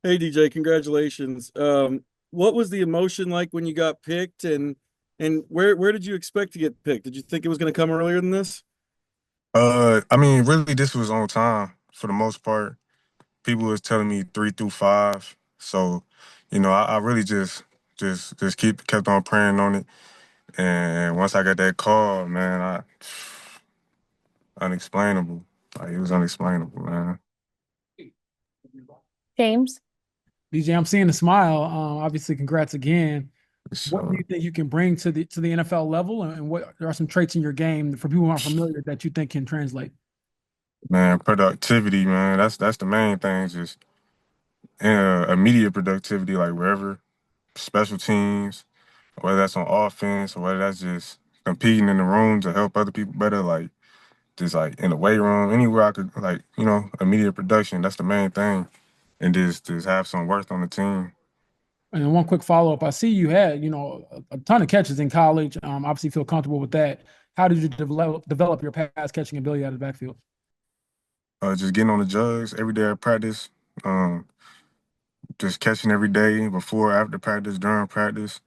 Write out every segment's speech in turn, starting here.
Hey DJ, congratulations. What was the emotion like when you got picked and where did you expect to get picked? Did you think it was going to come earlier than this? I mean, really, this was on time for the most part. People was telling me 3 through 5, so I really just kept on praying on it. And once I got that call, man, I unexplainable. Like it was unexplainable, man. James, DJ, I'm seeing a smile. Obviously, congrats again. What do So, you think you can bring to the NFL level, and what there are some traits in your game for people who aren't familiar that you think can translate? man, productivity, man. That's the main thing. Just immediate productivity, like wherever special teams, whether that's on offense or whether that's just competing in the room to help other people better, like just like in the weight room, anywhere I could like, immediate production. That's the main thing. And just have some worth on the team. And then one quick follow up: I see you had a ton of catches in college. Obviously, feel comfortable with that. How did you develop your pass catching ability out of the backfield? Just getting on the jugs every day at practice. Um, just catching every day before, after practice, during practice.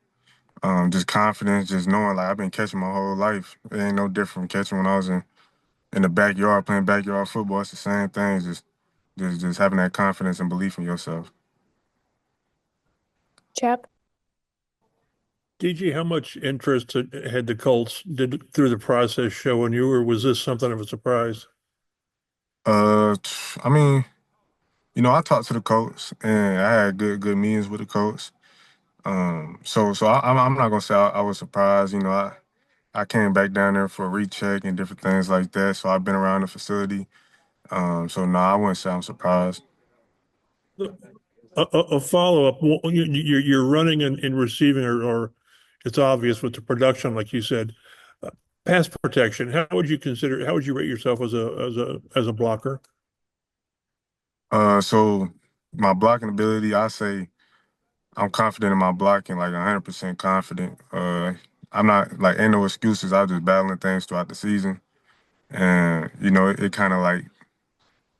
Just confidence, just knowing like I've been catching my whole life. It ain't no different from catching when I was in the backyard playing backyard football. It's the same thing. Just having that confidence and belief in yourself. Chap, DG, how much interest had the Colts did through the process show in you, or was this something of a surprise? I mean, I talked to the coach and I had good meetings with the coach. I'm not gonna say I was surprised. I came back down there for a recheck and different things like that. So I've been around the facility. So no, I wouldn't say I'm surprised. A follow-up. Well, you're running and receiving, or it's obvious with the production, like you said. Uh, Pass protection. How would you consider? How would you rate yourself as a blocker? So my blocking ability, I say I'm confident in my blocking, like 100% confident. I'm not like ain't no excuses. I was just battling things throughout the season, and it kind of like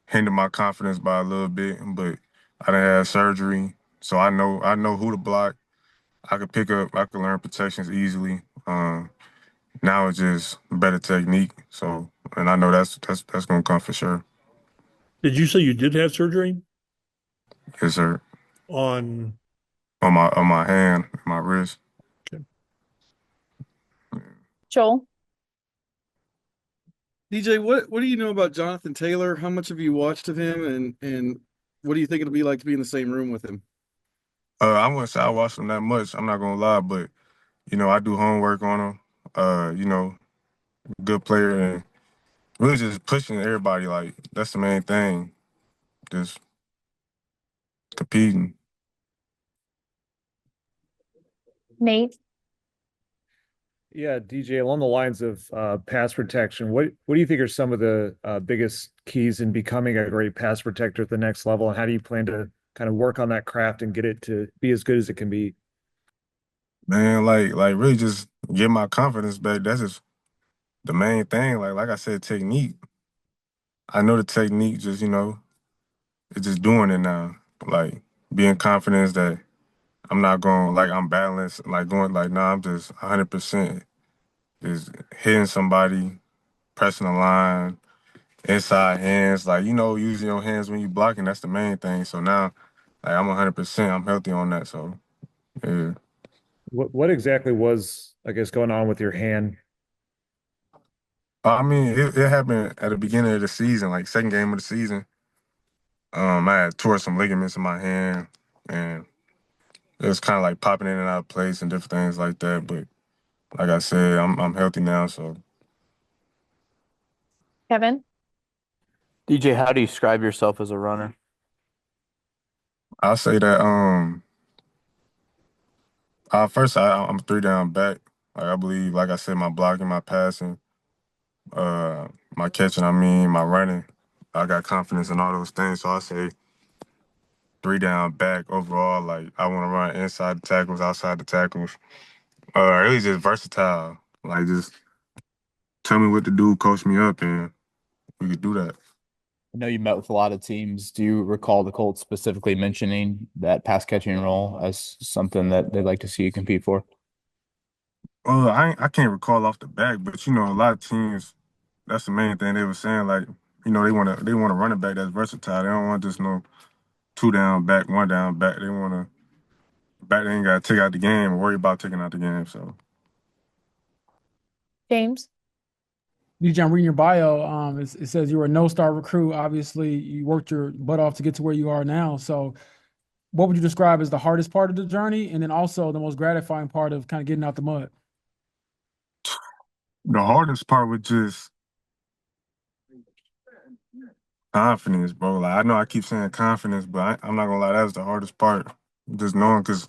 hindered my confidence by a little bit. But I done had surgery, so I know who to block. I could learn protections easily. Now it's just better technique. So, and I know that's gonna come for sure. Did you say you did have surgery Yes, sir. on? On my hand, my wrist. Joel, DJ, what do you know about Jonathan Taylor? How much have you watched of him and what do you think it'll be like to be in the same room with him? I wouldn't say I watched him that much. I'm not gonna lie, but I do homework on him. Good player and really just pushing everybody. Like that's the main thing. Just competing. Nate, Yeah, DJ, along the lines of pass protection, what do you think are some of the biggest keys in becoming a great pass protector at the next level, and how do you plan to kind of work on that craft and get it to be as good as it can be? Man, like really just get my confidence back. That's just the main thing. Like I said, technique. I know the technique, just it's just doing it now. Like being confident that I'm not going like I'm balanced, like going like nah, I'm just 100% just hitting somebody, pressing the line, inside hands, like using your hands when you blocking. That's the main thing. So now, like I'm 100%, I'm healthy on that. So yeah. What exactly was, I guess, going on with your hand? I mean, it happened at the beginning of the season, like second game of the season. I had tore some ligaments in my hand, and it was kind of like popping in and out of place and different things like that. But like I said, I'm healthy now, so Kevin, DJ, how do you describe yourself as a runner? I'll say that. First I'm 3 down back. Like I believe, like I said, my blocking, my passing, my catching. I mean, my running. I got confidence in all those things. So I say 3 down back overall. Like I want to run inside the tackles, outside the tackles. Really just versatile. Like just tell me what to do, coach me up, and we could do that. I know you met with a lot of teams. Do you recall the Colts specifically mentioning that pass catching role as something that they'd like to see you compete for? I can't recall off the back, but a lot of teams. That's the main thing they were saying. Like, they want a running back that's versatile. They don't want just no two down back, one down back. They want a back they ain't got to take out the game or worry about taking out the game. So James? DJ, I'm reading your bio. It says you were a no-star recruit. Obviously, you worked your butt off to get to where you are now. So, what would you describe as the hardest part of the journey, and then also the most gratifying part of kind of getting out the mud? the hardest part was just confidence, bro. Like I know I keep saying confidence, but I'm not gonna lie, that was the hardest part. Just knowing, cause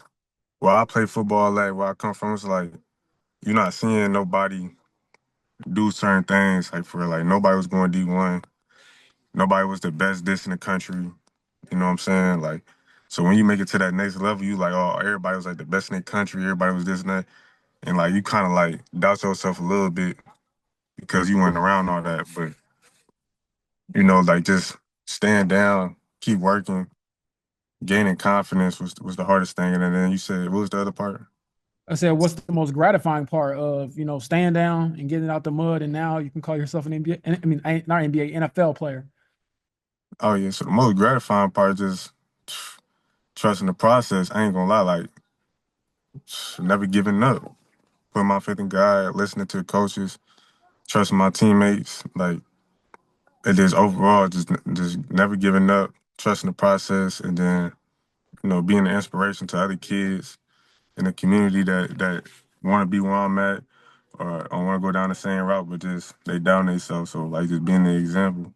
where I play football, like where I come from, it's like you're not seeing nobody do certain things. Like for like nobody was going D1, nobody was the best this in the country. You know what I'm saying? Like, so when you make it to that next level, you like, oh, everybody was like the best in the country. Everybody was this and that, and like you kind of like doubt yourself a little bit because you went around all that. But like just stand down, keep working, gaining confidence was the hardest thing. And then you said, what was the other part? I said, what's the most gratifying part of staying down and getting out the mud, and now you can call yourself an NBA? I mean, not NBA, NFL player. Oh yeah, so the most gratifying part is just trusting the process. I ain't gonna lie, like never giving up, putting my faith in God, listening to the coaches, trusting my teammates, like it just overall just never giving up, trusting the process, and then being an inspiration to other kids in the community that want to be where I'm at or want to go down the same route, but just they down themselves. So like just being the example.